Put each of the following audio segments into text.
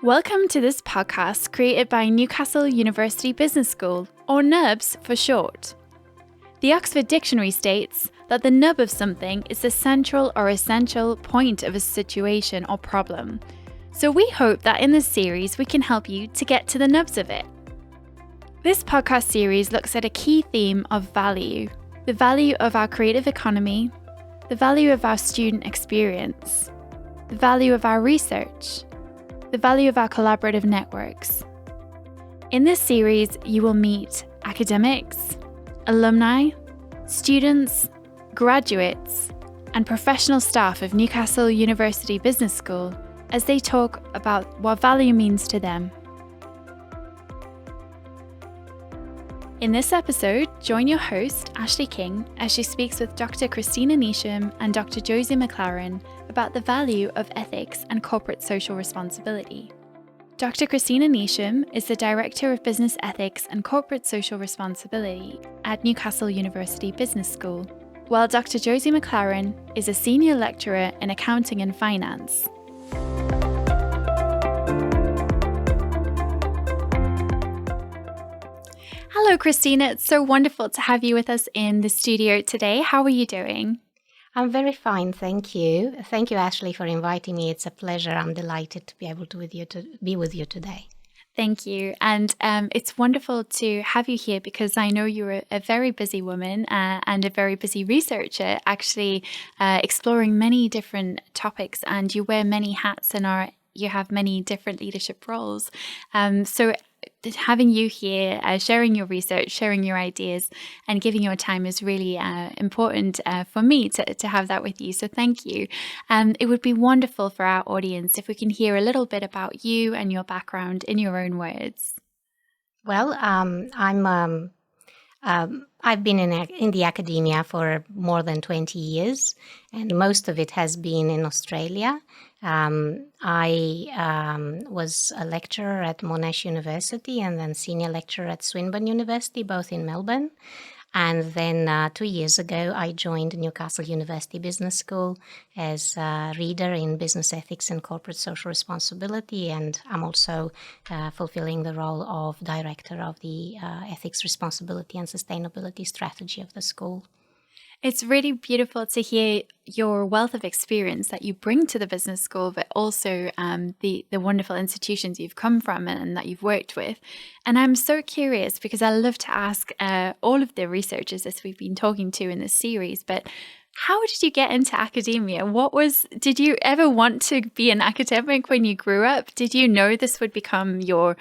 Welcome to this podcast created by Newcastle University Business School, or NUBS for short. The Oxford Dictionary states that the nub of something is the central or essential point of a situation or problem. So we hope that in this series we can help you to get to the nubs of it. This podcast series looks at a key theme of value, the value of our creative economy, the value of our student experience, the value of our research, the value of our collaborative networks. In this series, you will meet academics, alumni, students, graduates, and professional staff of Newcastle University Business School as they talk about what value means to them. In this episode, join your host, Ashleigh King, as she speaks with Dr Cristina Neesham and Dr Josie McLaren about the value of ethics and corporate social responsibility. Dr Cristina Neesham is the Director of Business Ethics and Corporate Social Responsibility at Newcastle University Business School, while Dr Josie McLaren is a Senior Lecturer in Accounting and Finance. Hello, Christina. It's so wonderful to have you with us in the studio today. How are you doing? I'm very fine, thank you. Thank you, Ashleigh, for inviting me. It's a pleasure. I'm delighted to be able to be with you today. Thank you. And it's wonderful to have you here because I know you're a very busy woman and a very busy researcher, actually exploring many different topics, and you wear many hats and you have many different leadership roles. So having you here, sharing your research, sharing your ideas, and giving your time is really important for me to have that with you. So thank you. It would be wonderful for our audience if we can hear a little bit about you and your background in your own words. Well, I've been in the academia for more than 20 years, and most of it has been in Australia. I was a lecturer at Monash University and then senior lecturer at Swinburne University, both in Melbourne. And then 2 years ago, I joined Newcastle University Business School as a reader in business ethics and corporate social responsibility. And I'm also fulfilling the role of director of the ethics, responsibility and sustainability strategy of the school. It's really beautiful to hear your wealth of experience that you bring to the business school, but also the wonderful institutions you've come from and that you've worked with. And I'm so curious because I love to ask all of the researchers as we've been talking to in this series, but how did you get into academia? Did you ever want to be an academic when you grew up? Did you know this would become your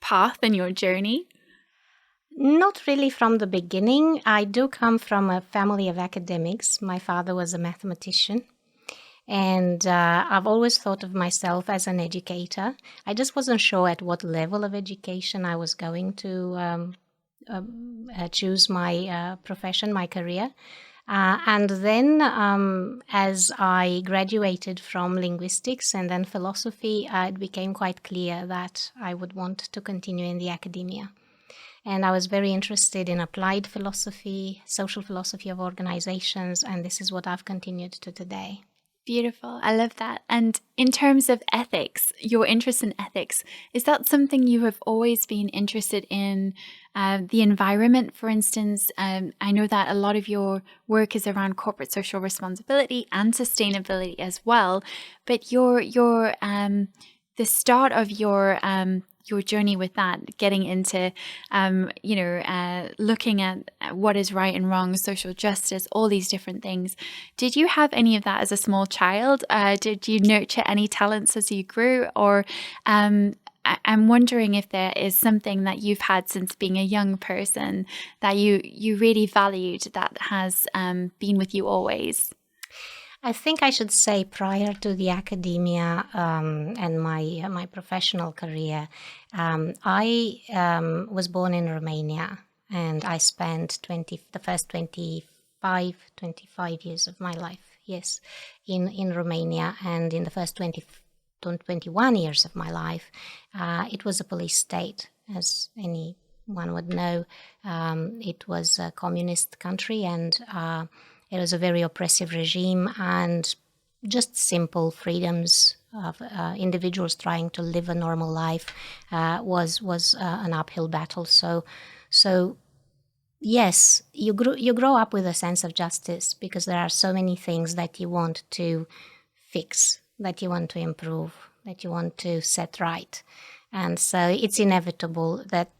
path and your journey? Not really from the beginning. I do come from a family of academics. My father was a mathematician, and I've always thought of myself as an educator. I just wasn't sure at what level of education I was going to choose my profession, my career. And then as I graduated from linguistics and then philosophy, it became quite clear that I would want to continue in the academia. And I was very interested in applied philosophy, social philosophy of organizations, and this is what I've continued to today. Beautiful. I love that. And in terms of ethics, your interest in ethics, is that something you have always been interested in? The environment, for instance, I know that a lot of your work is around corporate social responsibility and sustainability as well, but the start of your journey with that, getting into, looking at what is right and wrong, social justice, all these different things. Did you have any of that as a small child? Did you nurture any talents as you grew? Or I'm wondering if there is something that you've had since being a young person that you really valued that has been with you always? I think I should say prior to the academia and my professional career, I was born in Romania, and I spent the first 25 years of my life, yes, in Romania. And in the first 21 years of my life, it was a police state, as anyone would know. It was a communist country, and it was a very oppressive regime, and just simple freedoms of individuals trying to live a normal life was an uphill battle. So yes, you grow up with a sense of justice because there are so many things that you want to fix, that you want to improve, that you want to set right. And so it's inevitable that,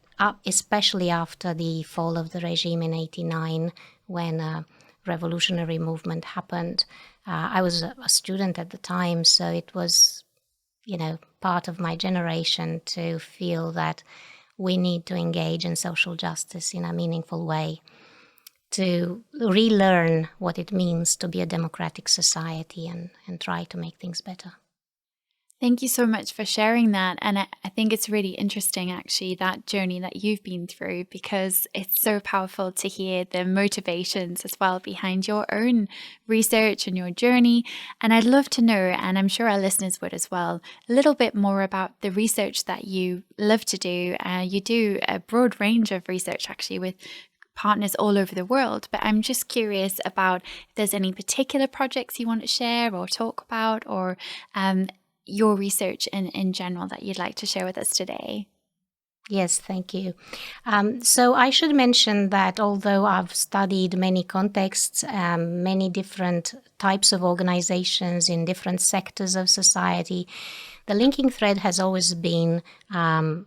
especially after the fall of the regime in 1989, when a revolutionary movement happened, I was a student at the time, so it was, part of my generation to feel that we need to engage in social justice in a meaningful way, to relearn what it means to be a democratic society and try to make things better. Thank you so much for sharing that. And I think it's really interesting, actually, that journey that you've been through, because it's so powerful to hear the motivations as well behind your own research and your journey. And I'd love to know, and I'm sure our listeners would as well, a little bit more about the research that you love to do. You do a broad range of research, actually, with partners all over the world. But I'm just curious about if there's any particular projects you want to share or talk about, or your research in general that you'd like to share with us today. Yes, thank you. So I should mention that although I've studied many contexts, many different types of organizations in different sectors of society, the linking thread has always been trying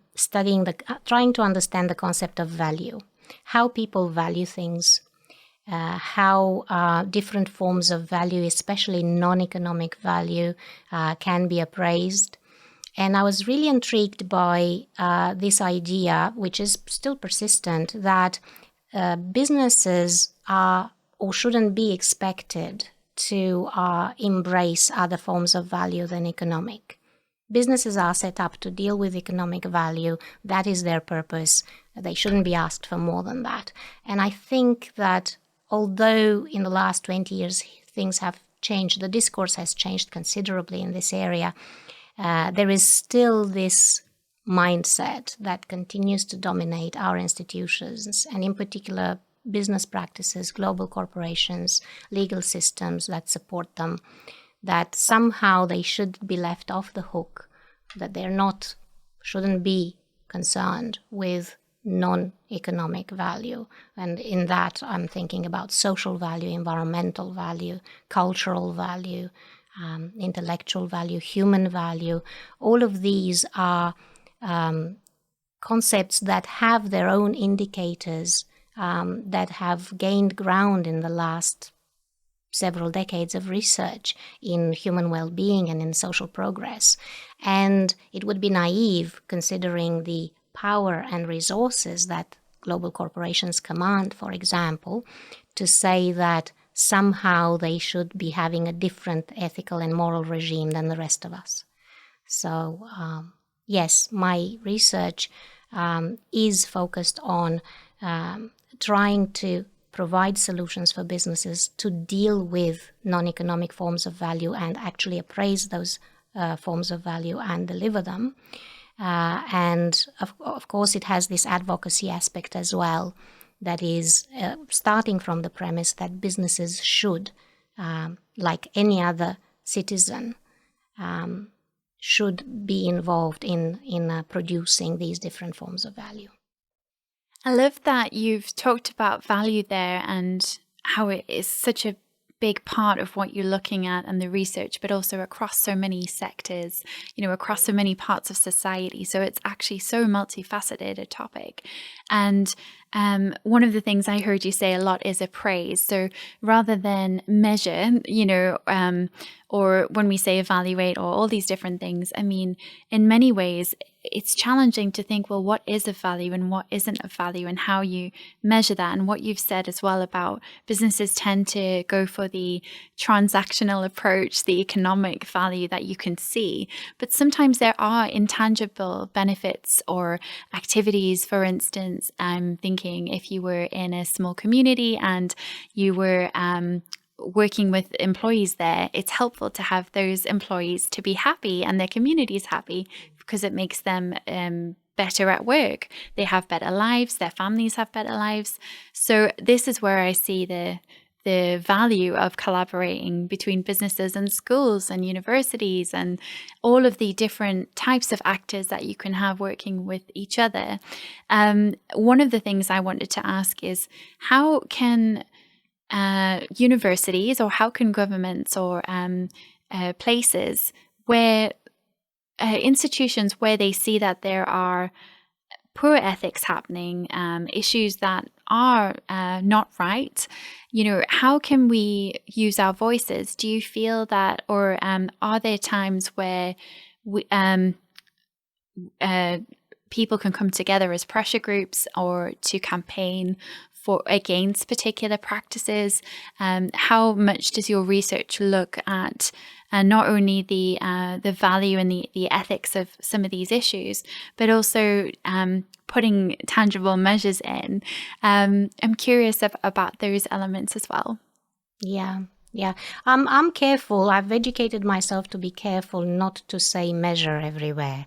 to understand the concept of value, how people value things, how different forms of value, especially non-economic value, can be appraised. And I was really intrigued by this idea, which is still persistent, that businesses are or shouldn't be expected to embrace other forms of value than economic. Businesses are set up to deal with economic value. That is their purpose. They shouldn't be asked for more than that. And I think that although in the last 20 years things have changed, the discourse has changed considerably in this area, there is still this mindset that continues to dominate our institutions, and in particular business practices, global corporations, legal systems that support them, that somehow they should be left off the hook, that shouldn't be concerned with non-economic value. And in that, I'm thinking about social value, environmental value, cultural value, intellectual value, human value. All of these are concepts that have their own indicators that have gained ground in the last several decades of research in human well-being and in social progress. And it would be naive, considering the power and resources that global corporations command, for example, to say that somehow they should be having a different ethical and moral regime than the rest of us. So, yes, my research is focused on trying to provide solutions for businesses to deal with non-economic forms of value and actually appraise those forms of value and deliver them. And of course, it has this advocacy aspect as well, that is starting from the premise that businesses should, like any other citizen, should be involved in producing these different forms of value. I love that you've talked about value there and how it is such a big part of what you're looking at and the research, but also across so many sectors, across so many parts of society. So it's actually so multifaceted a topic. And one of the things I heard you say a lot is appraise. So rather than measure, or when we say evaluate or all these different things, I mean, in many ways, it's challenging to think, well, what is of value and what isn't of value, and how you measure that. And what you've said as well about businesses tend to go for the transactional approach, the economic value that you can see. But sometimes there are intangible benefits or activities. For instance, I'm thinking if you were in a small community and you were working with employees there, it's helpful to have those employees to be happy and their communities happy, because it makes them better at work. They have better lives, their families have better lives. So this is where I see the the value of collaborating between businesses and schools and universities and all of the different types of actors that you can have working with each other. One of the things I wanted to ask is, how can universities, or how can governments or places where institutions where they see that there are poor ethics happening, issues that are not right, how can we use our voices? Do you feel that, or are there times where people can come together as pressure groups or to campaign against particular practices? How much does your research look at not only the value and the ethics of some of these issues, but also putting tangible measures in? I'm curious about those elements as well. Yeah. I'm careful. I've educated myself to be careful not to say measure everywhere.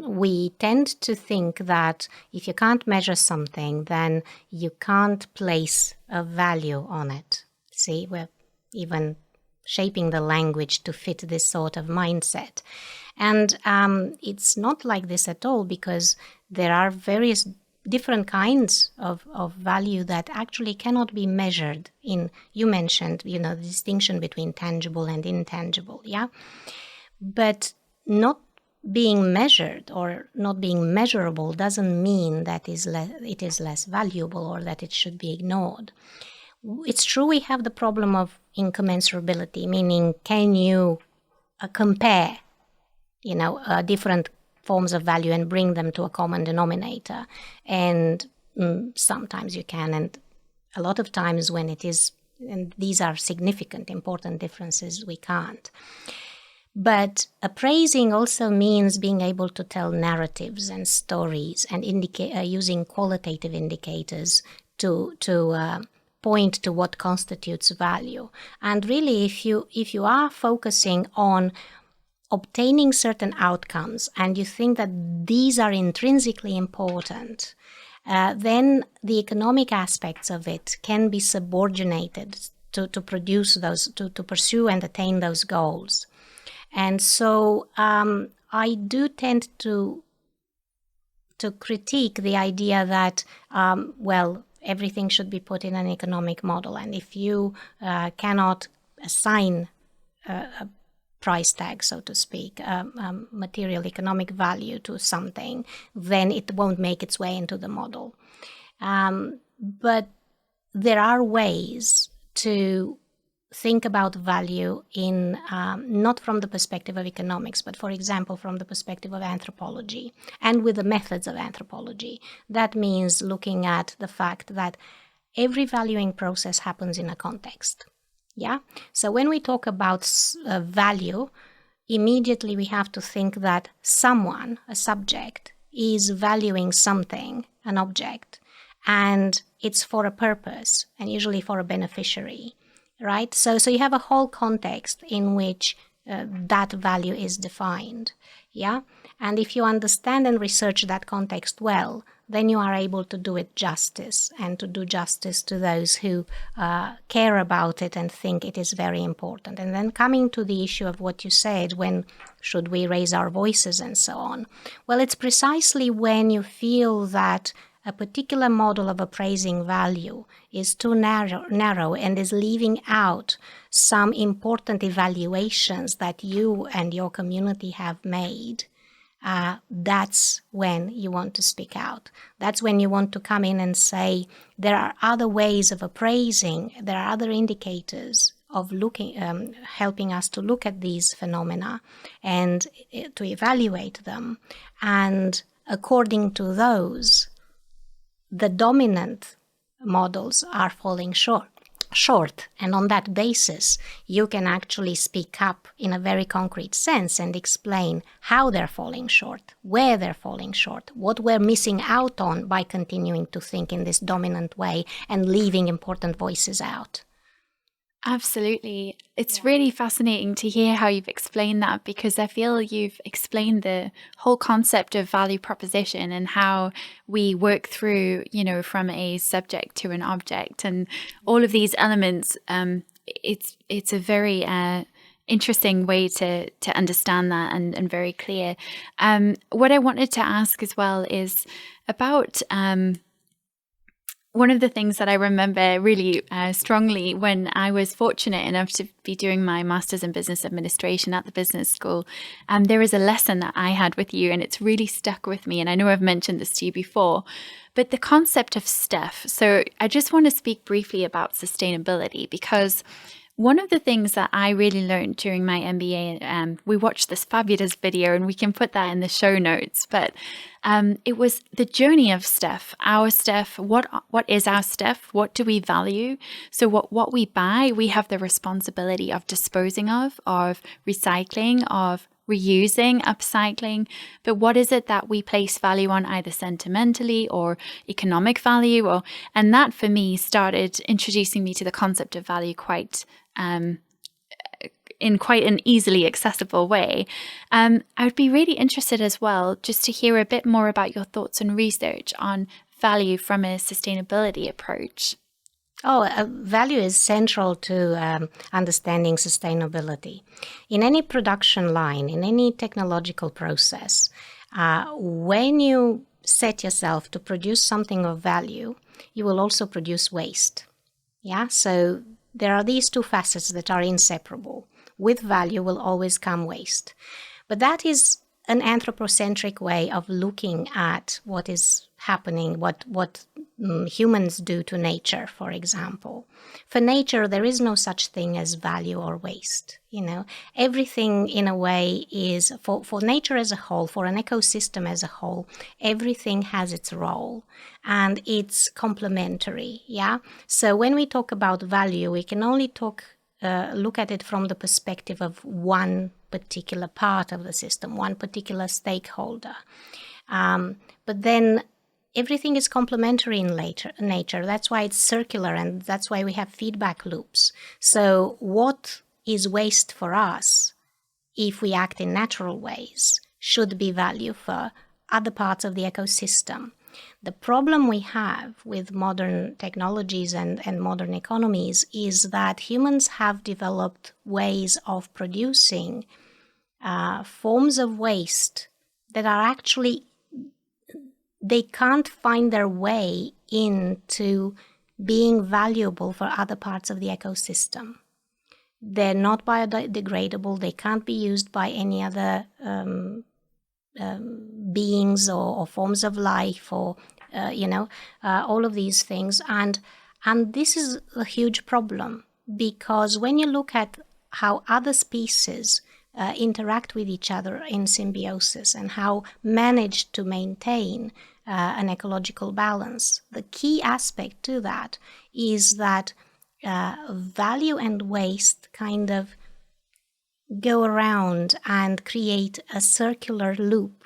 We tend to think that if you can't measure something, then you can't place a value on it. See, we're even shaping the language to fit this sort of mindset. And it's not like this at all, because there are various different kinds of value that actually cannot be measured in, you mentioned, the distinction between tangible and intangible, yeah? But not being measured or not being measurable doesn't mean that it is less valuable or that it should be ignored. It's true we have the problem of incommensurability, meaning can you compare, different forms of value and bring them to a common denominator? And sometimes you can, and a lot of times when it is, and these are significant, important differences, we can't. But appraising also means being able to tell narratives and stories and using qualitative indicators to point to what constitutes value. And really, if you are focusing on obtaining certain outcomes and you think that these are intrinsically important, then the economic aspects of it can be subordinated to produce those, to pursue and attain those goals. And so I do tend to critique the idea that, everything should be put in an economic model. And if you cannot assign a price tag, so to speak, material economic value to something, then it won't make its way into the model. But there are ways to think about value in not from the perspective of economics, but for example, from the perspective of anthropology and with the methods of anthropology. That means looking at the fact that every valuing process happens in a context. Yeah. So when we talk about value, immediately we have to think that someone, a subject, is valuing something, an object, and it's for a purpose and usually for a beneficiary, right? So you have a whole context in which that value is defined. Yeah. And if you understand and research that context well, then you are able to do it justice and to do justice to those who care about it and think it is very important. And then coming to the issue of what you said, when should we raise our voices and so on? Well, it's precisely when you feel that a particular model of appraising value is too narrow and is leaving out some important evaluations that you and your community have made. That's when you want to speak out. That's when you want to come in and say, there are other ways of appraising, there are other indicators of looking, helping us to look at these phenomena and to evaluate them. And according to those, the dominant models are falling short. And on that basis, you can actually speak up in a very concrete sense and explain how they're falling short, where they're falling short, what we're missing out on by continuing to think in this dominant way and leaving important voices out. Absolutely. It's really fascinating to hear how you've explained that, because I feel you've explained the whole concept of value proposition and how we work through, from a subject to an object and all of these elements. It's a very interesting way to understand that, and very clear. What I wanted to ask as well is about one of the things that I remember really strongly when I was fortunate enough to be doing my Master's in Business Administration at the business school. There was a lesson that I had with you, and it's really stuck with me. And I know I've mentioned this to you before, but the concept of stuff. So I just want to speak briefly about sustainability, because one of the things that I really learned during my MBA, we watched this fabulous video, and we can put that in the show notes, but it was the journey of stuff, our stuff. What is our stuff? What do we value? So what we buy, we have the responsibility of disposing of recycling, of reusing, upcycling. But what is it that we place value on, either sentimentally or economic value? And that for me started introducing me to the concept of value in quite an easily accessible way. I would be really interested as well just to hear a bit more about your thoughts and research on value from a sustainability approach. Value is central to understanding sustainability. In any production line, in any technological process, when you set yourself to produce something of value, you will also produce waste. Yeah, so there are these two facets that are inseparable. With value will always come waste. But that is an anthropocentric way of looking at what is happening, what humans do to nature, for example. For nature, there is no such thing as value or waste. Everything in a way is, for nature as a whole, for an ecosystem as a whole, everything has its role and it's complementary. Yeah. So when we talk about value, we can only look at it from the perspective of one particular part of the system, one particular stakeholder. But then everything is complementary in nature. That's why it's circular, and that's why we have feedback loops. So what is waste for us, if we act in natural ways, should be value for other parts of the ecosystem. The problem we have with modern technologies and modern economies is that humans have developed ways of producing forms of waste that are actually, they can't find their way into being valuable for other parts of the ecosystem. They're not biodegradable. They can't be used by any other beings or forms of life, or all of these things. And this is a huge problem, because when you look at how other species interact with each other in symbiosis and how manage to maintain an ecological balance, the key aspect to that is that value and waste kind of go around and create a circular loop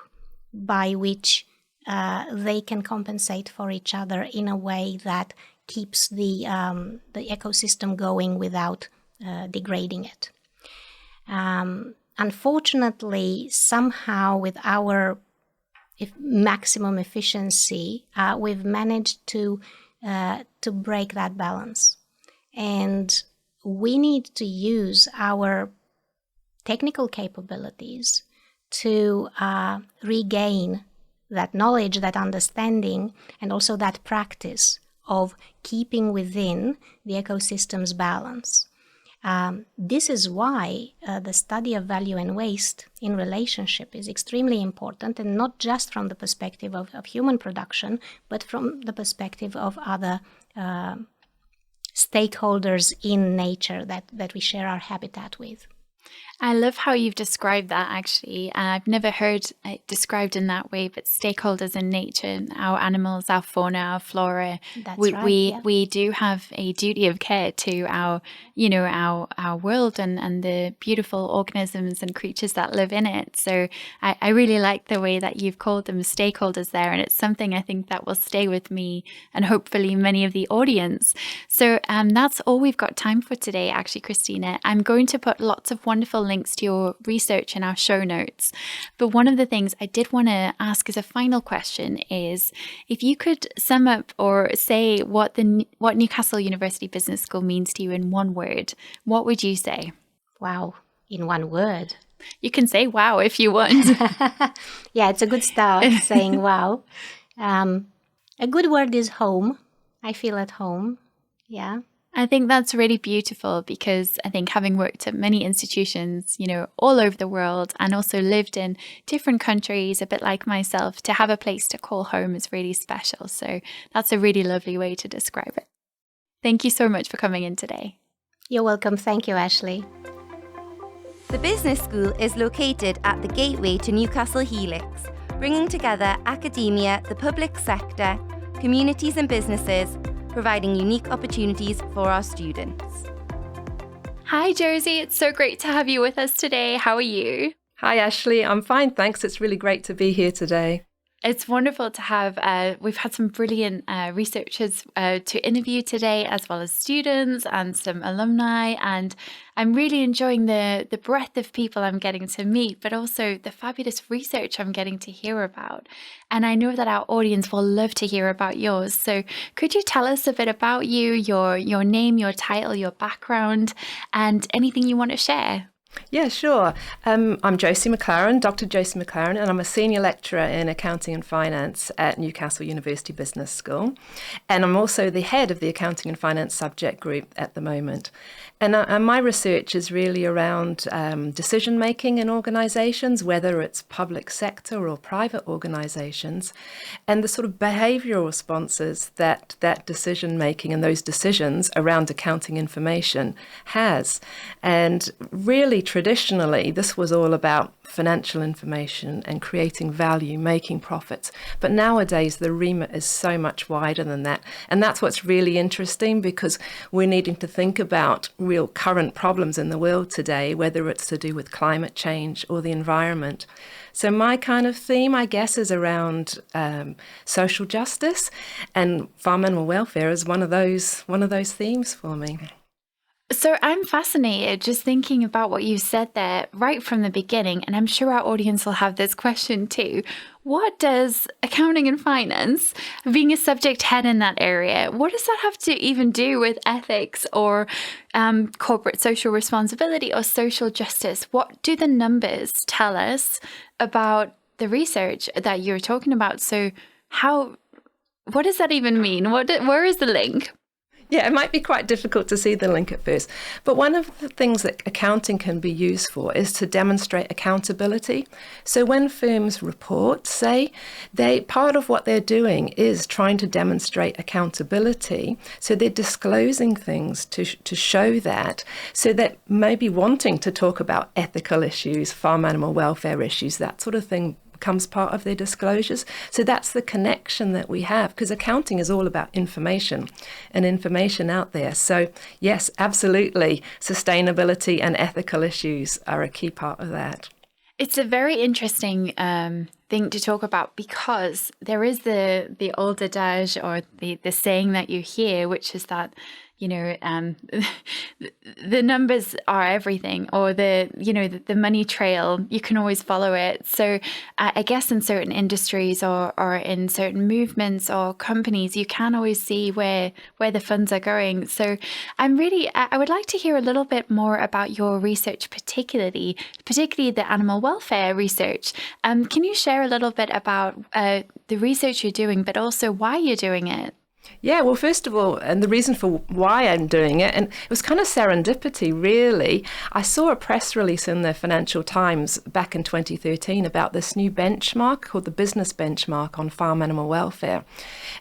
by which they can compensate for each other in a way that keeps the ecosystem going without degrading it. Unfortunately, somehow with our maximum efficiency, we've managed to break that balance. And we need to use our technical capabilities to regain that knowledge, that understanding, and also that practice of keeping within the ecosystem's balance. This is why the study of value and waste in relationship is extremely important, and not just from the perspective of human production, but from the perspective of other stakeholders in nature that we share our habitat with. I love how you've described that, actually. I've never heard it described in that way, but stakeholders in nature, our animals, our fauna, our flora, That's right. we do have a duty of care to our, our world and the beautiful organisms and creatures that live in it. So I really like the way that you've called them stakeholders there. And it's something I think that will stay with me and hopefully many of the audience. So that's all we've got time for today, actually, Christina. I'm going to put lots of wonderful links to your research in our show notes. But one of the things I did want to ask as a final question is if you could sum up or say what Newcastle University Business School means to you in one word, what would you say? Wow, in one word. You can say wow if you want. Yeah, it's a good start saying wow. A good word is home. I feel at home. Yeah. I think that's really beautiful because I think having worked at many institutions, all over the world and also lived in different countries, a bit like myself, to have a place to call home is really special. So that's a really lovely way to describe it. Thank you so much for coming in today. You're welcome. Thank you, Ashleigh. The business school is located at the gateway to Newcastle Helix, bringing together academia, the public sector, communities and businesses, providing unique opportunities for our students. Hi, Josie. It's so great to have you with us today. How are you? Hi, Ashleigh. I'm fine, thanks. It's really great to be here today. It's wonderful to have, we've had some brilliant researchers to interview today, as well as students and some alumni. And I'm really enjoying the breadth of people I'm getting to meet, but also the fabulous research I'm getting to hear about. And I know that our audience will love to hear about yours. So could you tell us a bit about you, your name, your title, your background, and anything you want to share? Yeah, sure. I'm Josie McLaren, Dr Josie McLaren, and I'm a senior lecturer in accounting and finance at Newcastle University Business School. And I'm also the head of the accounting and finance subject group at the moment. And my research is really around decision making in organisations, whether it's public sector or private organisations, and the sort of behavioural responses that decision making and those decisions around accounting information has. And really, traditionally, this was all about financial information and creating value, making profits. But nowadays, the remit is so much wider than that. And that's what's really interesting, because we're needing to think about real current problems in the world today, whether it's to do with climate change or the environment. So my kind of theme, I guess, is around social justice, and farm animal welfare is one of those themes for me. So I'm fascinated just thinking about what you said there right from the beginning, and I'm sure our audience will have this question too. What does accounting and finance, being a subject head in that area, what does that have to even do with ethics or corporate social responsibility or social justice? What do the numbers tell us about the research that you're talking about? So what does that even mean? Where is the link? Yeah, it might be quite difficult to see the link at first. But one of the things that accounting can be used for is to demonstrate accountability. So when firms report, say, part of what they're doing is trying to demonstrate accountability. So they're disclosing things to show that, so that maybe wanting to talk about ethical issues, farm animal welfare issues, that sort of thing, becomes part of their disclosures. So that's the connection that we have, because accounting is all about information and information out there. So yes, absolutely, sustainability and ethical issues are a key part of that. It's a very interesting thing to talk about, because there is the old adage or the saying that you hear, which is that the numbers are everything, or the money trail, you can always follow it. So I guess in certain industries or in certain movements or companies, you can always see where the funds are going. So I would like to hear a little bit more about your research, particularly the animal welfare research. Can you share a little bit about the research you're doing, but also why you're doing it? Yeah, well, first of all, and the reason for why I'm doing it, and it was kind of serendipity, really. I saw a press release in the Financial Times back in 2013 about this new benchmark called the Business Benchmark on Farm Animal Welfare.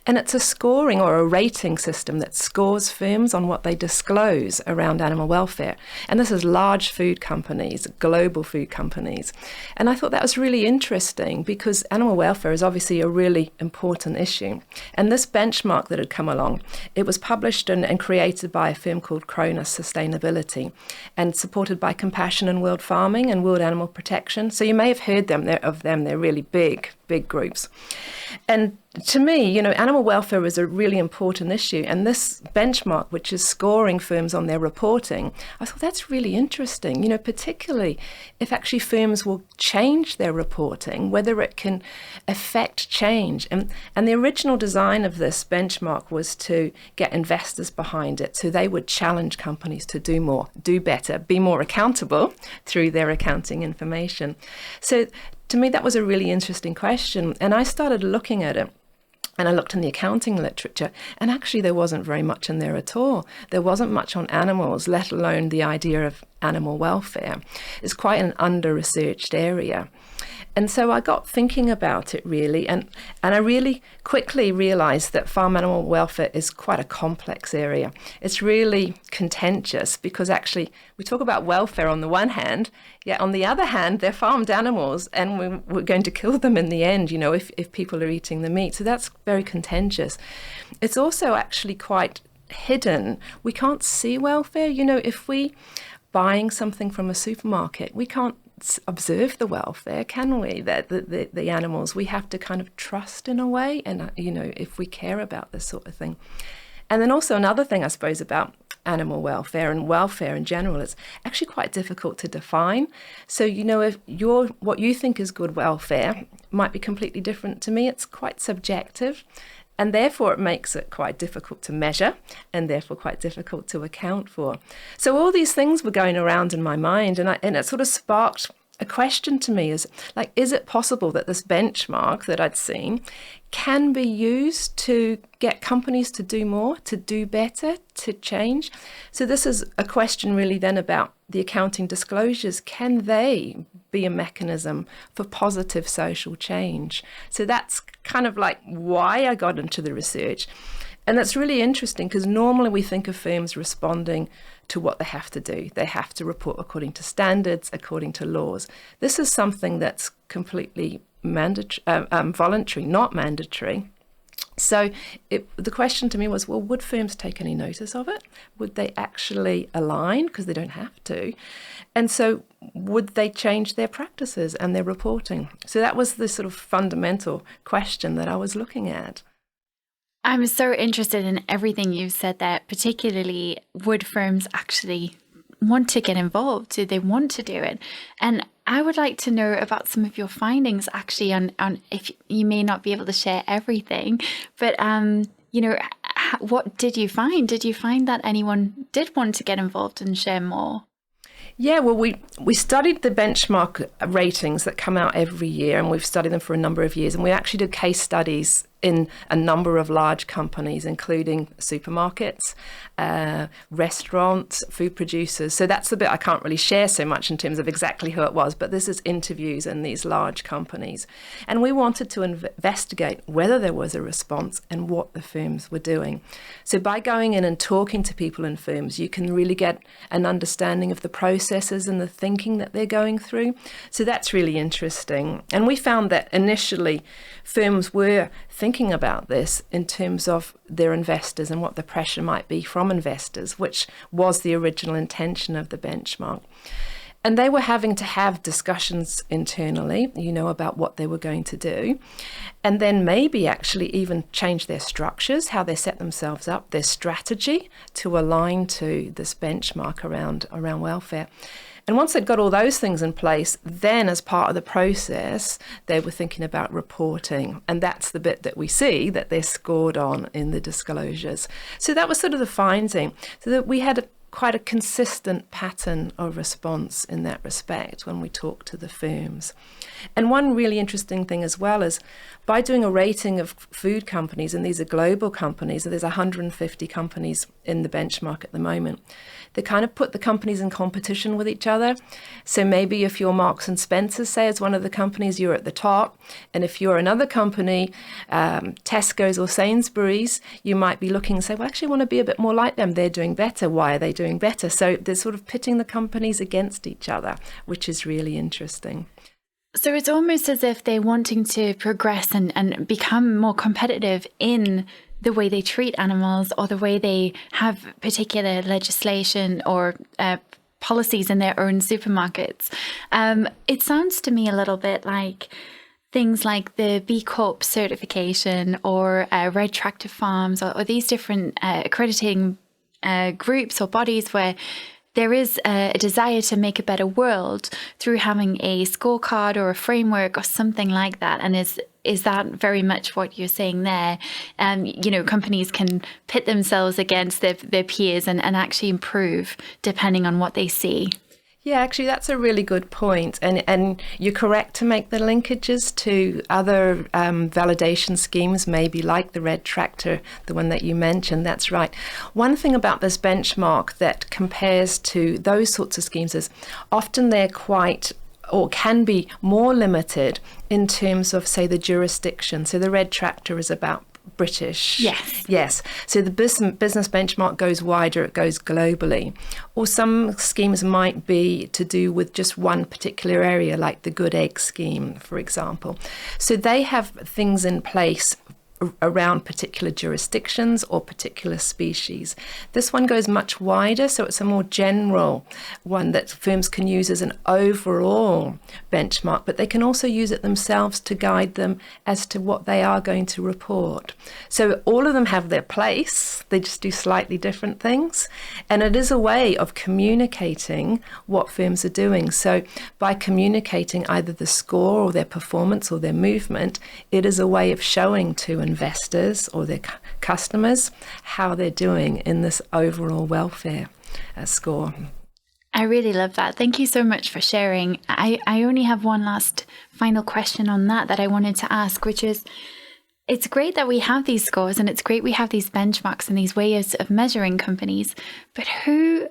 And it's a scoring or a rating system that scores firms on what they disclose around animal welfare. And this is large food companies, global food companies. And I thought that was really interesting because animal welfare is obviously a really important issue. And this benchmark that had come along, it was published and created by a firm called Christinas Sustainability and supported by Compassion in World Farming and World Animal Protection. So you may have heard of them. They're really big groups. And to me, animal welfare is a really important issue. And this benchmark, which is scoring firms on their reporting, I thought that's really interesting, particularly if actually firms will change their reporting, whether it can affect change. And the original design of this benchmark was to get investors behind it so they would challenge companies to do more, do better, be more accountable through their accounting information. So to me, that was a really interesting question. And I started looking at it. And I looked in the accounting literature, and actually there wasn't very much in there at all. There wasn't much on animals, let alone the idea of animal welfare. It's quite an under-researched area. And so I got thinking about it really, and I really quickly realised that farm animal welfare is quite a complex area. It's really contentious because actually we talk about welfare on the one hand, yet on the other hand, they're farmed animals and we're going to kill them in the end, if people are eating the meat. So that's very contentious. It's also actually quite hidden. We can't see welfare. If we buying something from a supermarket, we can't observe the welfare, can we? The animals, we have to kind of trust in a way, and if we care about this sort of thing. And then also another thing I suppose about animal welfare and welfare in general, it's actually quite difficult to define. So if what you think is good welfare might be completely different to me. It's quite subjective. And therefore, it makes it quite difficult to measure and therefore quite difficult to account for. So all these things were going around in my mind, and it sort of sparked a question to me is it possible that this benchmark that I'd seen can be used to get companies to do more, to do better, to change? So this is a question really then about the accounting disclosures. Can they be a mechanism for positive social change? So that's kind of why I got into the research. And that's really interesting because normally we think of firms responding to what they have to do. They have to report according to standards, according to laws. This is something that's completely voluntary, not mandatory. So the question to me was, well, would firms take any notice of it? Would they actually align? Because they don't have to. And so would they change their practices and their reporting? So that was the sort of fundamental question that I was looking at. I'm so interested in everything you've said there, particularly would firms actually want to get involved? Do they want to do it? And I would like to know about some of your findings actually on if you may not be able to share everything, but what did you find? Did you find that anyone did want to get involved and share more? Yeah, well, we studied the benchmark ratings that come out every year, and we've studied them for a number of years, and we actually did case studies in a number of large companies, including supermarkets, restaurants, food producers. So that's the bit I can't really share so much in terms of exactly who it was, but this is interviews in these large companies. And we wanted to investigate whether there was a response and what the firms were doing. So by going in and talking to people in firms, you can really get an understanding of the processes and the thinking that they're going through. So that's really interesting. And we found that initially firms were thinking about this in terms of their investors and what the pressure might be from investors, which was the original intention of the benchmark. And they were having to have discussions internally, about what they were going to do, and then maybe actually even change their structures, how they set themselves up, their strategy to align to this benchmark around welfare. And once they'd got all those things in place, then as part of the process, they were thinking about reporting. And that's the bit that we see that they're scored on in the disclosures. So that was sort of the finding. So that we had quite a consistent pattern of response in that respect when we talk to the firms. And one really interesting thing as well is by doing a rating of food companies, and these are global companies, there's 150 companies in the benchmark at the moment, they kind of put the companies in competition with each other. So maybe if you're Marks and Spencer, say, as one of the companies, you're at the top. And if you're another company, Tesco's or Sainsbury's, you might be looking and say, well, actually, I want to be a bit more like them. They're doing better. Why are they doing better? So they're sort of pitting the companies against each other, which is really interesting. So it's almost as if they're wanting to progress and become more competitive in the way they treat animals or the way they have particular legislation or policies in their own supermarkets. It sounds to me a little bit like things like the B Corp certification or Red Tractor Farms or these different accrediting groups or bodies where there is a desire to make a better world through having a scorecard or a framework or something like that. And is that very much what you're saying there? Companies can pit themselves against their peers and actually improve depending on what they see. Yeah, actually, that's a really good point. And you're correct to make the linkages to other validation schemes, maybe like the Red Tractor, the one that you mentioned. That's right. One thing about this benchmark that compares to those sorts of schemes is often they're quite or can be more limited in terms of, say, the jurisdiction. So the Red Tractor is about British. Yes. So the business benchmark goes wider, it goes globally. Or some schemes might be to do with just one particular area, like the Good Egg scheme, for example. So they have things in place around particular jurisdictions or particular species. This one goes much wider, so it's a more general one that firms can use as an overall benchmark, but they can also use it themselves to guide them as to what they are going to report. So all of them have their place, they just do slightly different things, and it is a way of communicating what firms are doing. So by communicating either the score or their performance or their movement, it is a way of showing to investors or their customers how they're doing in this overall welfare score. I really love that. Thank you so much for sharing. I only have one last final question on that I wanted to ask, which is, it's great that we have these scores and it's great we have these benchmarks and these ways of measuring companies, but who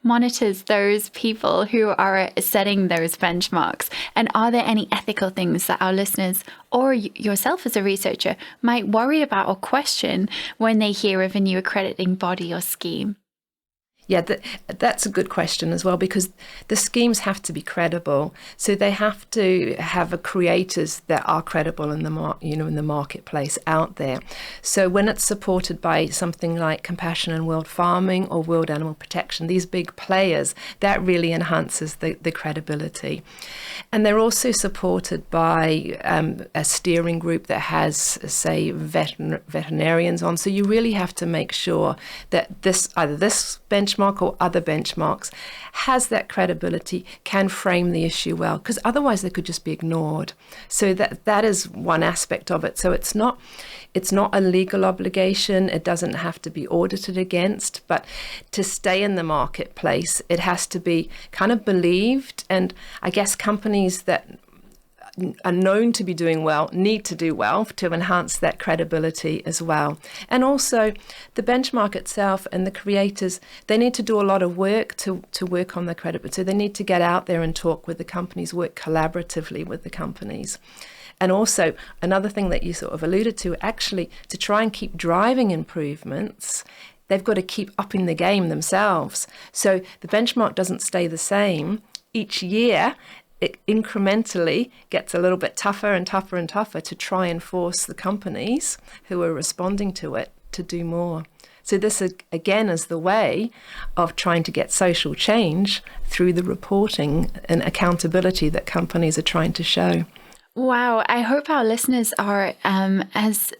monitors those people who are setting those benchmarks? And are there any ethical things that our listeners or yourself as a researcher might worry about or question when they hear of a new accrediting body or scheme? Yeah, that's a good question as well, because the schemes have to be credible. So they have to have creators that are credible in the marketplace out there. So when it's supported by something like Compassion in World Farming or World Animal Protection, these big players, that really enhances the credibility. And they're also supported by a steering group that has, say, veterinarians on. So you really have to make sure that either this benchmark or other benchmarks has that credibility, can frame the issue well, because otherwise they could just be ignored. So that is one aspect of it. So it's not a legal obligation. It doesn't have to be audited against, but to stay in the marketplace, it has to be kind of believed. And I guess companies that are known to be doing well need to do well to enhance that credibility as well. And also the benchmark itself and the creators, they need to do a lot of work to work on their credibility. So they need to get out there and talk with the companies, work collaboratively with the companies. And also another thing that you sort of alluded to, actually to try and keep driving improvements, they've got to keep upping the game themselves. So the benchmark doesn't stay the same each year. It incrementally gets a little bit tougher and tougher and tougher to try and force the companies who are responding to it to do more. So this, again, is the way of trying to get social change through the reporting and accountability that companies are trying to show. Wow. I hope our listeners are as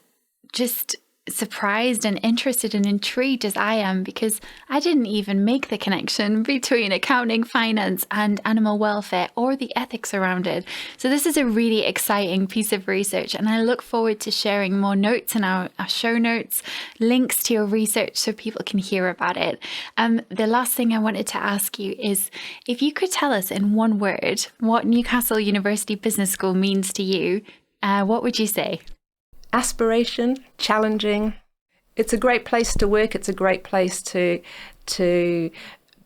just surprised and interested and intrigued as I am, because I didn't even make the connection between accounting, finance and animal welfare or the ethics around it. So this is a really exciting piece of research, and I look forward to sharing more notes in our show notes, links to your research so people can hear about it. The last thing I wanted to ask you is if you could tell us in one word what Newcastle University Business School means to you, what would you say? Aspiration, challenging. It's a great place to work. It's a great place to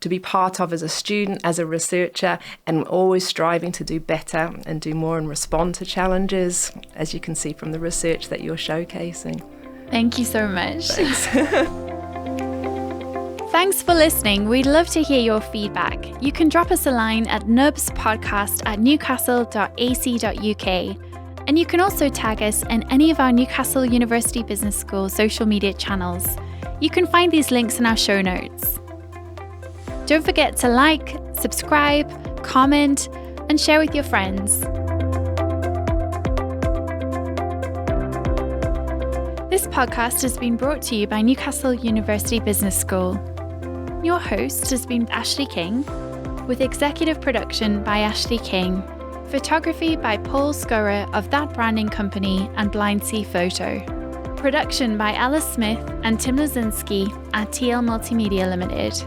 be part of as a student, as a researcher, and always striving to do better and do more and respond to challenges, as you can see from the research that you're showcasing. Thank you so much. Thanks. Thanks for listening. We'd love to hear your feedback. You can drop us a line at nubspodcast@newcastle.ac.uk. And you can also tag us in any of our Newcastle University Business School social media channels. You can find these links in our show notes. Don't forget to like, subscribe, comment, and share with your friends. This podcast has been brought to you by Newcastle University Business School. Your host has been Ashleigh King, with executive production by Ashleigh King. Photography by Paul Scorer of That Branding Company and Blind Sea Photo. Production by Alice Smith and Tim Lazinski at TL Multimedia Limited.